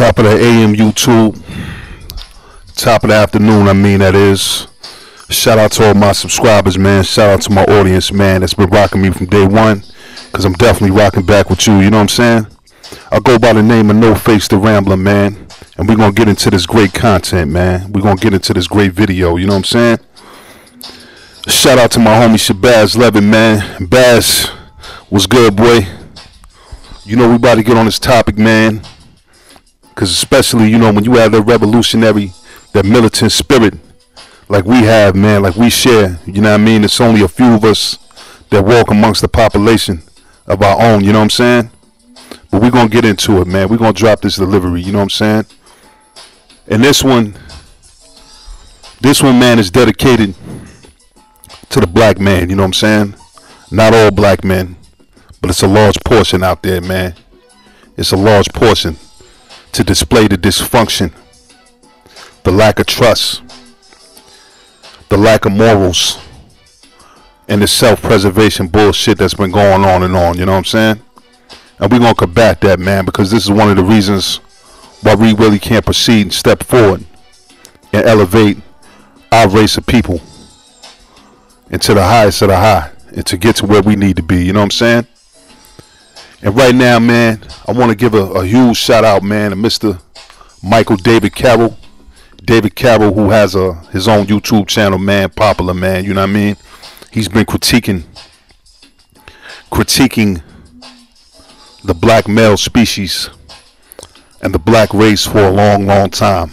Top of the AM YouTube. Top of the afternoon, that is. Shout out to all my subscribers, man. Shout out to my audience, man, that's been rocking me from day one. Because I'm definitely rocking back with you, you know what I'm saying? I go by the name of No Face the Rambler, man. And we're going to get into this great content, man. We're going to get into this great video, you know what I'm saying? Shout out to my homie Shabazz Levin, man. Baz, what's good, boy? You know we about to get on this topic, man. Because especially, you know, when you have that revolutionary, that militant spirit like we have, man, like we share, you know what I mean? It's only a few of us that walk amongst the population of our own, you know what I'm saying? But we're going to get into it, man. We're going to drop this delivery, you know what I'm saying? And this one, man, is dedicated to the black man, you know what I'm saying? Not all black men, but it's a large portion out there, man. It's a large portion to display the dysfunction, the lack of trust, the lack of morals, and the self-preservation bullshit that's been going on and on, you know what I'm saying? And we're going to combat that, man, because this is one of the reasons why we really can't proceed and step forward and elevate our race of people into the highest of the high and to get to where we need to be, you know what I'm saying? And right now, man, I want to give a huge shout out, man, to Mr. Michael David Carroll. David Carroll, who has his own YouTube channel, man, popular, man, you know what I mean? He's been critiquing the black male species and the black race for a long, long time.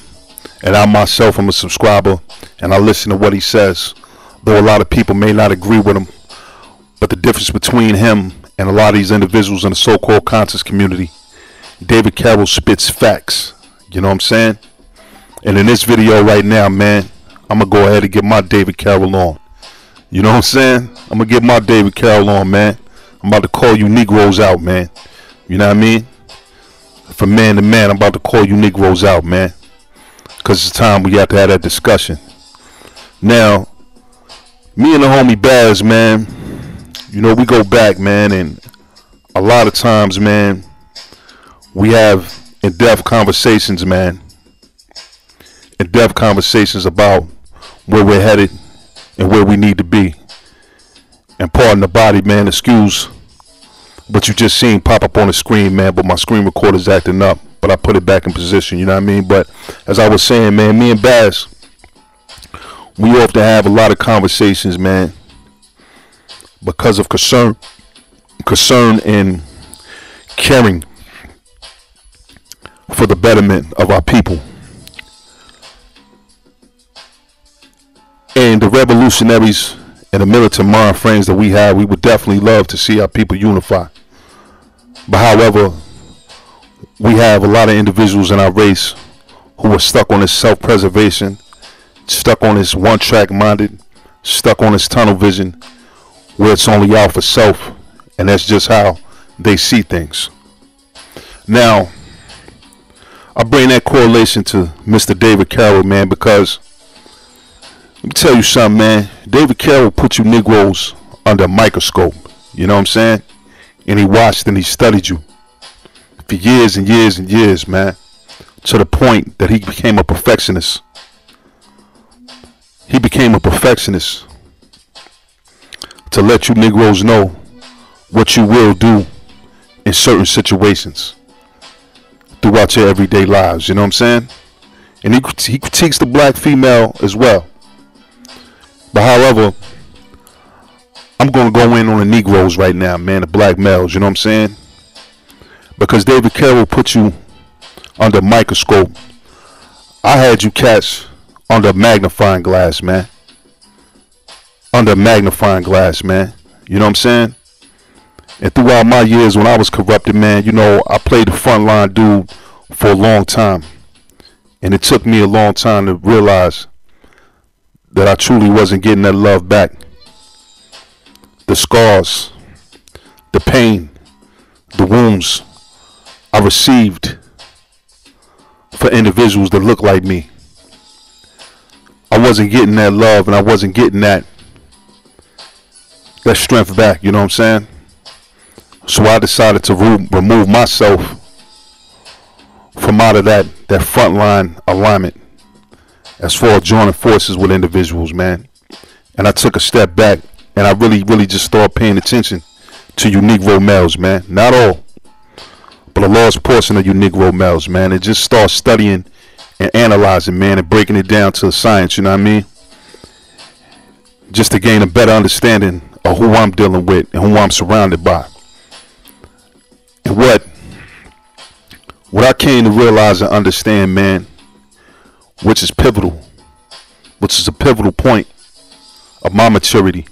And I myself am a subscriber, and I listen to what he says, though a lot of people may not agree with him. But the difference between him and a lot of these individuals in the so-called conscious community, David Carroll spits facts, you know what I'm saying? And in this video right now, man, I'm going to go ahead and get my David Carroll on. You know what I'm saying? I'm going to get my David Carroll on, man. I'm about to call you Negroes out, man. You know what I mean? From man to man, I'm about to call you Negroes out, man. Because it's time we have to have that discussion. Now, me and the homie Baz, man, you know, we go back, man, and a lot of times, man, we have in-depth conversations, man. In-depth conversations about where we're headed and where we need to be. And pardon the body, man, excuse what you just seen pop up on the screen, man, but my screen recorder's acting up, but I put it back in position, you know what I mean? But as I was saying, man, me and Baz, we often have a lot of conversations, man, because of concern and caring for the betterment of our people. And the revolutionaries and the militant mind frames that we have, we would definitely love to see our people unify. But however, we have a lot of individuals in our race who are stuck on this self-preservation, stuck on this one-track minded, stuck on this tunnel vision, where it's only out for self, and that's just how they see things. Now, I bring that correlation to Mr. David Carroll, man, because let me tell you something, man. David Carroll put you Negroes under a microscope, you know what I'm saying? And he watched and he studied you for years and years and years, man, to the point that he became a perfectionist. He became a perfectionist to let you Negroes know what you will do in certain situations throughout your everyday lives, you know what I'm saying? And he critiques the black female as well. But however, I'm going to go in on the Negroes right now, man, the black males, you know what I'm saying? Because David Carroll put you under a microscope. I had you cats under a magnifying glass, man. Under a magnifying glass, man. You know what I'm saying? And throughout my years when I was corrupted, man, you know, I played the frontline dude for a long time. And it took me a long time to realize that I truly wasn't getting that love back. The scars, the pain, the wounds I received for individuals that look like me. I wasn't getting that love, and I wasn't getting that strength back, you know what I'm saying? So I decided to remove myself from out of that frontline alignment as far as joining forces with individuals, man. And I took a step back and I really just started paying attention to you Negro males, man. Not all, but a large portion of you Negro males, man. And just start studying and analyzing, man, and breaking it down to science, you know what I mean? Just to gain a better understanding of who I'm dealing with and who I'm surrounded by. And what I came to realize and understand, man, which is a pivotal point of my maturity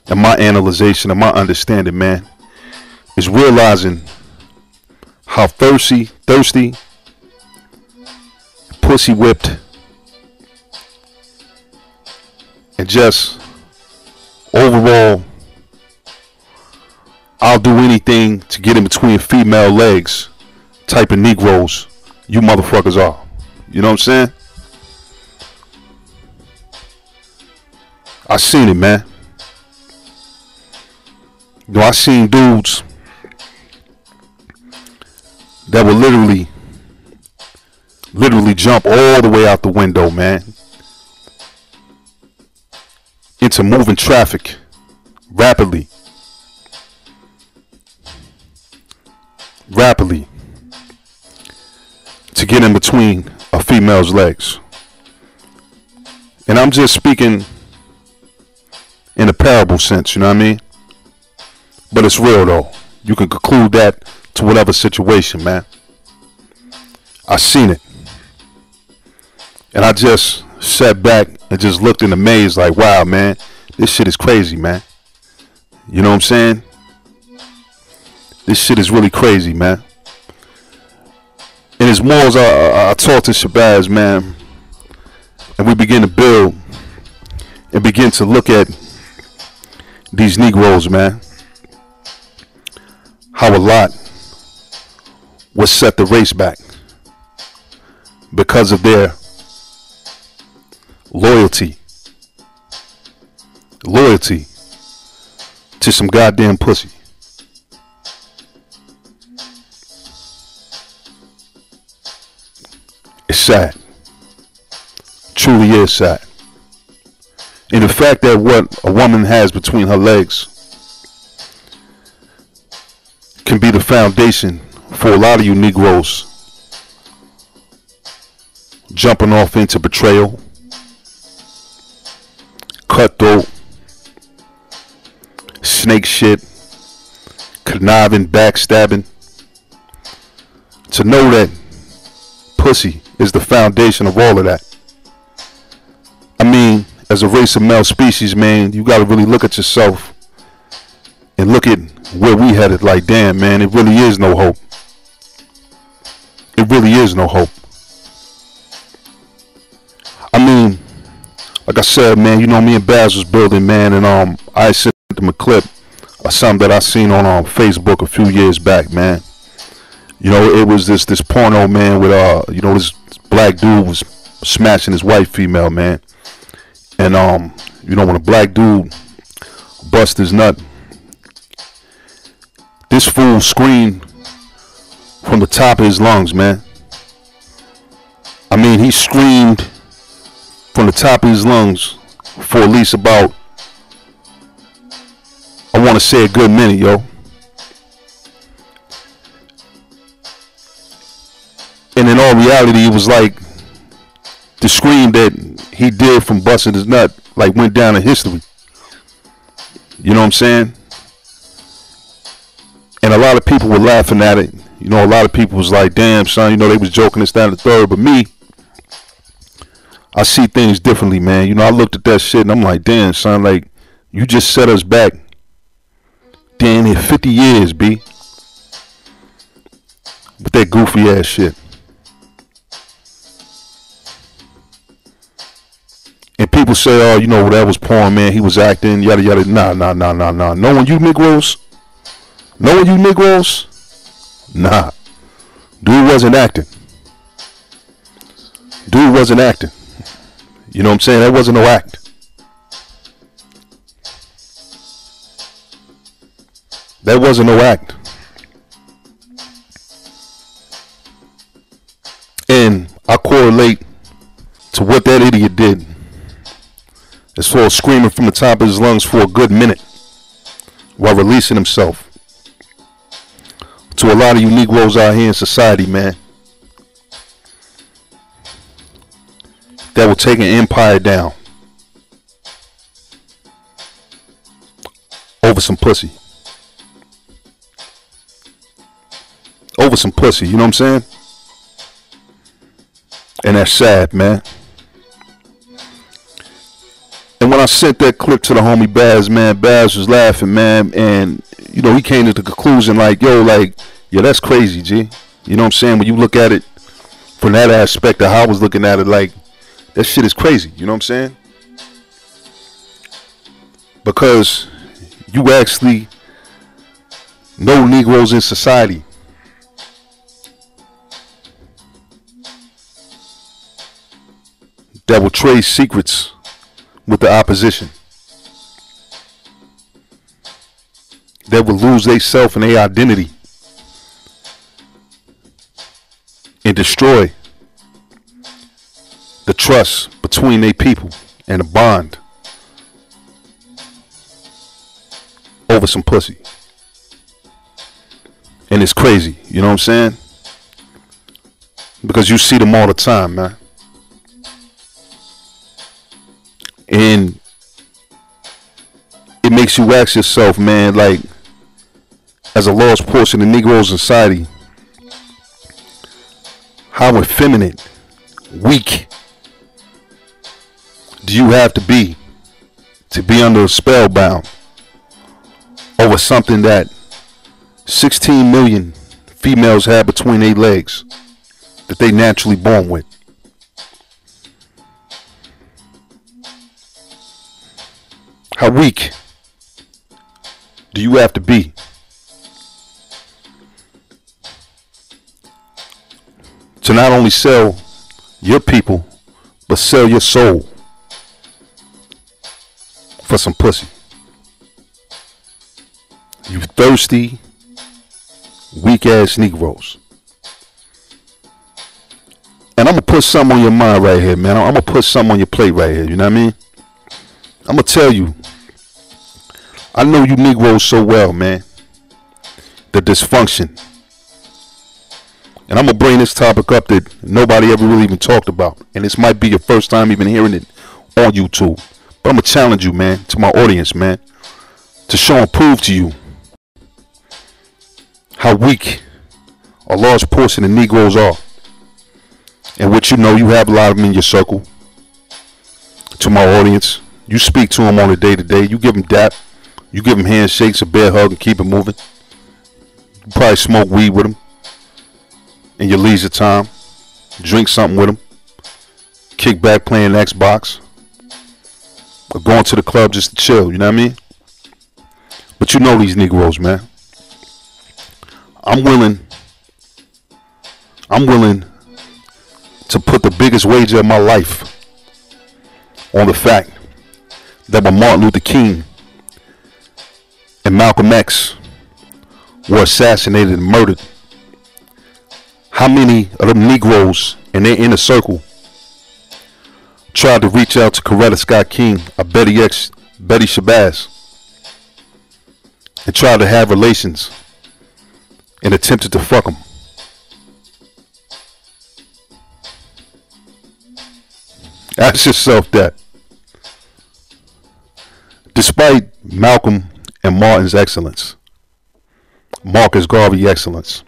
and my analyzation and my understanding, man, is realizing how thirsty, pussy whipped, and just overall, I'll do anything to get in between female legs type of Negroes you motherfuckers are. You know what I'm saying? I seen it, man. You know, I seen dudes that would literally jump all the way out the window, man, into moving traffic rapidly to get in between a female's legs. And I'm just speaking in a parable sense, you know what I mean? But it's real though. You can conclude that to whatever situation, man. I seen it. And I just sat back and just looked in amaze like, wow, man, this shit is crazy, man. You know what I'm saying? This shit is really crazy, man. And as more as I talk to Shabazz, man, and we begin to build and begin to look at these Negroes, man, how a lot was set the race back because of their loyalty to some goddamn pussy. It's sad. Truly is sad. And the fact that what a woman has between her legs can be the foundation for a lot of you Negroes jumping off into betrayal, cutthroat, snake shit, conniving, backstabbing. To know that pussy is the foundation of all of that. I mean, as a race of male species, man, you gotta really look at yourself and look at where we headed. Like, damn, man, it really is no hope. It really is no hope. I mean, like I said, man, you know, me and Baz was building, man, and I sent them a clip of something that I seen on Facebook a few years back, man. You know, it was this porno, man, with you know, this black dude was smashing his white female, man. And you know, when a black dude bust his nut, this fool screamed from the top of his lungs, man. I mean, he screamed from the top of his lungs for at least about, I want to say, a good minute, yo. And in all reality, it was like the scream that he did from busting his nut, like, went down in history. You know what I'm saying? And a lot of people were laughing at it. You know, a lot of people was like, damn, son, you know, they was joking this, that, and the third. But me, I see things differently, man. You know, I looked at that shit and I'm like, damn, son, like, you just set us back damn near 50 years, B. With that goofy ass shit. And people say, oh, you know, that was porn, man. He was acting, yada, yada. Nah. Knowing you Negroes? Nah. Dude wasn't acting. You know what I'm saying? That wasn't no act. correlate to what that idiot did as far as screaming from the top of his lungs for a good minute while releasing himself to a lot of you Negroes out here in society, man, that will take an empire down over some pussy. Over some pussy, you know what I'm saying? And that's sad, man. And when I sent that clip to the homie Baz, man, Baz was laughing, man, and you know, he came to the conclusion like, yo, that's crazy, G. You know what I'm saying? When you look at it from that aspect of how I was looking at it, like, that shit is crazy, you know what I'm saying? Because you actually know Negroes in society that will trade secrets with the opposition, that will lose their self and their identity and destroy the trust between their people and a bond over some pussy. And it's crazy, you know what I'm saying? Because you see them all the time, man. And it makes you ask yourself, man, like, as a large portion of Negroes in society, how effeminate, weak do you have to be under a spellbound over something that 16 million females have between their legs that they naturally born with? How weak do you have to be to not only sell your people, but sell your soul for some pussy? You thirsty, weak ass Negroes. And I'm gonna put something on your mind right here, man. I'm gonna put something on your plate right here, you know what I mean? I'm gonna tell you, I know you Negroes so well, man. The dysfunction. And I'm gonna bring this topic up that nobody ever really even talked about. And this might be your first time even hearing it on YouTube. But I'm gonna challenge you, man, to my audience, man, to show and prove to you how weak a large portion of Negroes are. And what you know, you have a lot of them in your circle. To my audience, you speak to them on a day-to-day. You give them dap. You give them handshakes, a bear hug, and keep it moving. You probably smoke weed with them in your leisure time. Drink something with them. Kick back playing Xbox. Or going to the club just to chill, you know what I mean? But you know these Negroes, man. I'm willing to put the biggest wager of my life on the fact that when Martin Luther King and Malcolm X were assassinated and murdered, how many of them Negroes in their inner circle tried to reach out to Coretta Scott King or Betty Shabazz and tried to have relations and attempted to fuck them? Ask yourself that. Despite Malcolm and Martin's excellence, Marcus Garvey excellence,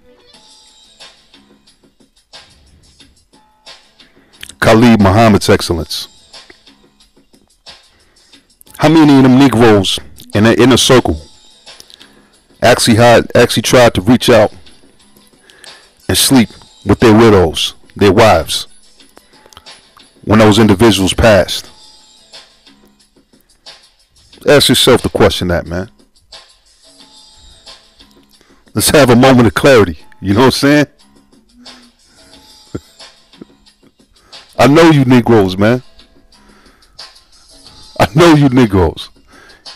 Khalid Muhammad's excellence, how many of them Negroes in their inner circle actually tried to reach out and sleep with their widows, their wives, when those individuals passed? Ask yourself the question, that, man. Let's have a moment of clarity. You know what I'm saying? I know you Negroes, man. I know you Negroes.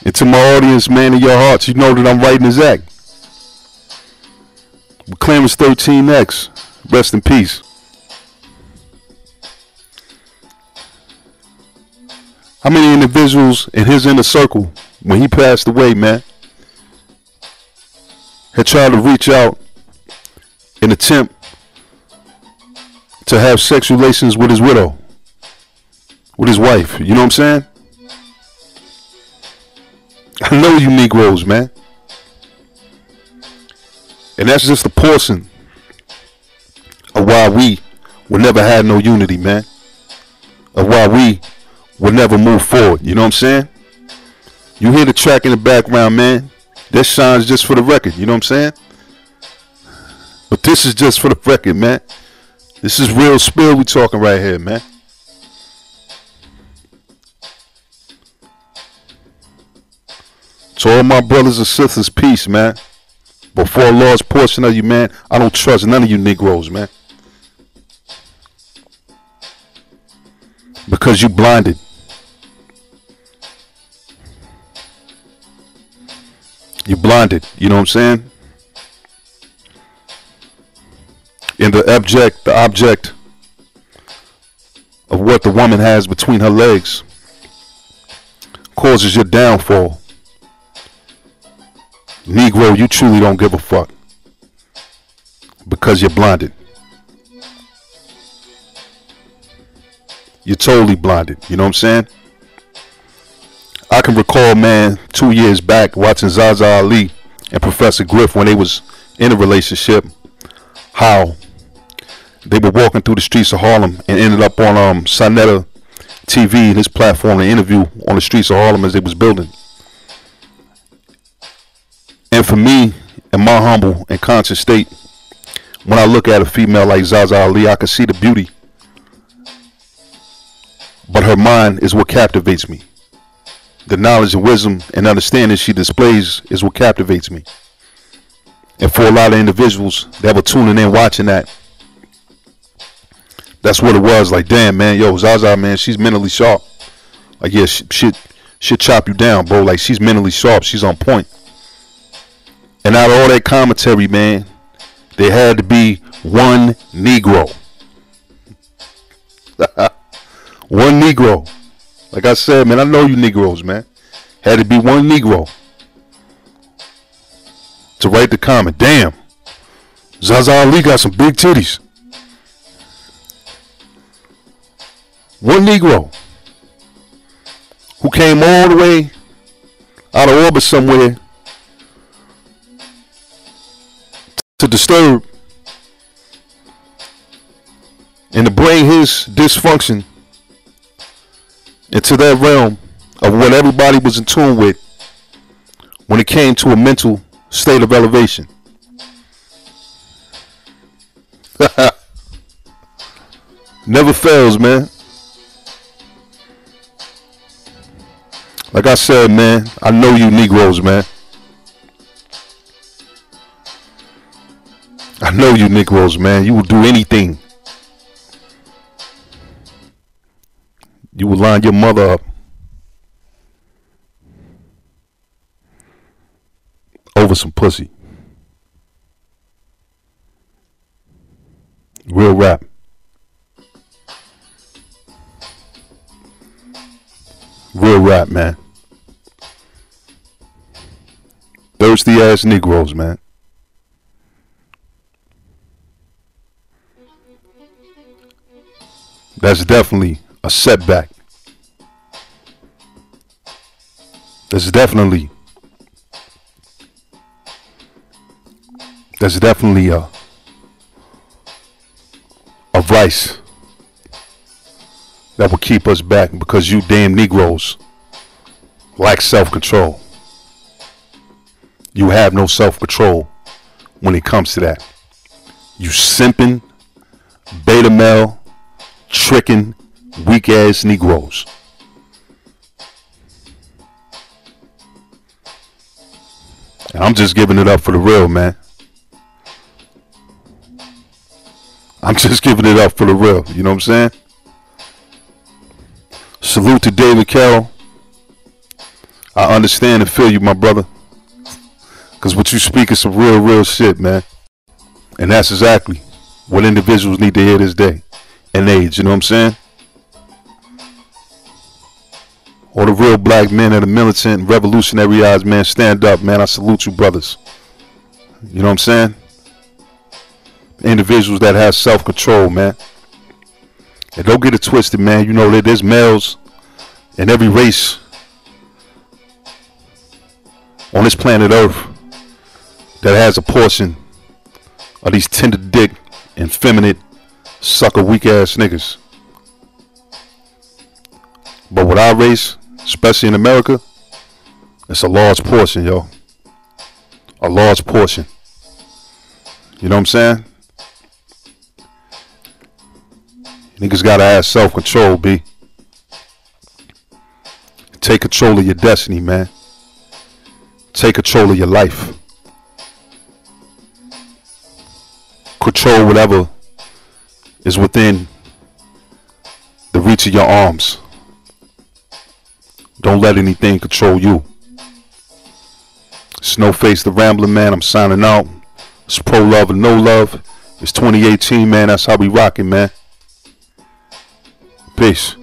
And to my audience, man, in your hearts, you know that I'm writing this act. Clarence 13X, rest in peace. How many individuals in his inner circle, when he passed away, man, had tried to reach out and attempt to have sex relations with his widow, with his wife? You know what I'm saying? I know you Negroes, man. And that's just a portion of why we will never have no unity, man. Of why we will never move forward. You know what I'm saying? You hear the track in the background, man. That shines just for the record. You know what I'm saying? But this is just for the record, man. This is real spill we talking right here, man. To all my brothers and sisters, peace, man. Before a large portion of you, man, I don't trust none of you Negroes, man. Because you blinded. You blinded, you know what I'm saying? And the object of what the woman has between her legs causes your downfall. Negro, you truly don't give a fuck because you're blinded. You're totally blinded, you know what I'm saying? I can recall, man, 2 years back watching Zaza Ali and Professor Griff when they was in a relationship, how they were walking through the streets of Harlem and ended up on Sonetta TV, this platform, an interview on the streets of Harlem as they was building. And for me, in my humble and conscious state, when I look at a female like Zaza Ali, I can see the beauty. But her mind is what captivates me. The knowledge and wisdom and understanding she displays is what captivates me. And for a lot of individuals that were tuning in watching that, that's what it was. Like, damn, man, yo, Zaza, man, she's mentally sharp. Like, yeah, she'll chop you down, bro. Like, she's mentally sharp. She's on point. And out of all that commentary, man, there had to be one Negro. One Negro. Like I said, man, I know you Negroes, man. Had to be one Negro to write the comment. Damn, Zaza Ali got some big titties. One Negro who came all the way out of orbit somewhere to disturb and to bring his dysfunction into that realm of what everybody was in tune with when it came to a mental state of elevation. Never fails, man. Like I said, man, I know you Negroes, man. I know you Negroes, man. You will do anything. You will line your mother up over some pussy. Real rap. Real rap, man. Thirsty ass Negroes, man. That's definitely a setback. That's definitely a vice that will keep us back because you damn Negroes lack self-control. You have no self-control when it comes to that. You simping, beta male, tricking, weak ass Negroes. And I'm just giving it up for the real, man. I'm just giving it up for the real. You know what I'm saying? Salute to David Carroll. I understand and feel you, my brother. Because what you speak is some real shit, man. And that's exactly what individuals need to hear this day and age. You know what I'm saying? All the real black men and the militant revolutionary eyes, man, stand up, man. I salute you, brothers. You know what I'm saying? Individuals that have self-control, man. And don't get it twisted, man. You know that there's males in every race on this planet Earth that has a portion of these tender dick, effeminate, sucker, weak ass niggas. But with our race, especially in America, it's a large portion, yo. A large portion. You know what I'm saying? Niggas gotta have self-control, B. Take control of your destiny, man. Take control of your life. Control whatever is within the reach of your arms. Don't let anything control you. Snowface the Rambler, man. I'm signing out. It's pro love and no love. It's 2018, man. That's how we rocking, man. Peace.